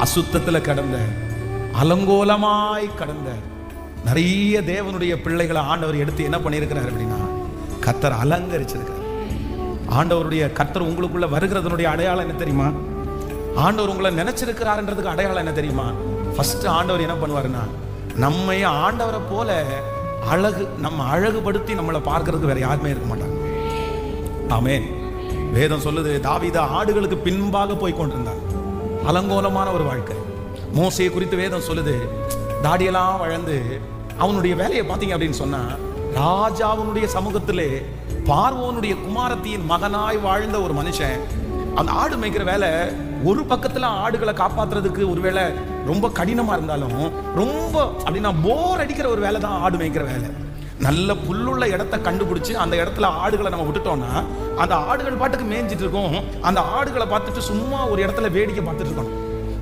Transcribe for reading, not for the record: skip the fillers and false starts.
அசுத்தத்துல கடந்த, அலங்கோலமாய் கடந்த நிறைய தேவனுடைய பிள்ளைகளை ஆண்டவர் எடுத்து என்ன பண்ணியிருக்கிறார் அப்படின்னா கர்த்தர் அலங்கரிச்சிருக்கிறார். ஆண்டவருடைய கர்த்தர் உங்களுக்குள்ள வருகிறதனுடைய அடையாளம் என்ன தெரியுமா? ஆண்டவர் உங்களை நினைச்சிருக்கிறார்ன்றதுக்கு அடையாளம் என்ன தெரியுமா? ஃபர்ஸ்ட் ஆண்டவர் என்ன பண்ணுவாருன்னா, நம்மை ஆண்டவரை போல நம்ம அழகுபடுத்தி நம்மளை பார்க்கறதுக்கு வேற யாருமே இருக்க மாட்டாங்க. ஆமென். வேதம் சொல்லுது, தாவீது ஆடுகளுக்கு பின்பாக போய் கொண்டிருந்தான். அலங்கோலமான ஒரு வாழ்க்கை. மோசேயை குறித்து வேதம் சொல்லுது, தாடியெல்லாம் வளர்ந்து அவனுடைய வேலையை பார்த்தீங்க அப்படின்னு சொன்னா, ராஜாவுடைய சமூகத்திலே பார்வோனுடைய குமாரத்தியின் மகனாய் வாழ்ந்த ஒரு மனுஷன். அந்த ஆடு மேய்க்கிற வேலை ஒரு பக்கத்துல ஆடுகளை காப்பாத்துறதுக்கு ஒருவேளை ரொம்ப கடினமா இருந்தாலும், ரொம்ப அப்படின்னா போர் அடிக்கிற ஒரு வேலை தான் ஆடு மேய்க்கிற வேலை. நல்ல புல்லுள்ள இடத்த கண்டுபிடிச்சு அந்த இடத்துல ஆடுகளை நம்ம விட்டுட்டோம்னா, அந்த ஆடுகள் பாட்டுக்கு மேய்ஞ்சிட்டு இருக்கும். அந்த ஆடுகளை பார்த்துட்டு சும்மா ஒரு இடத்துல வேடிக்கை பார்த்துட்டு இருக்கணும்.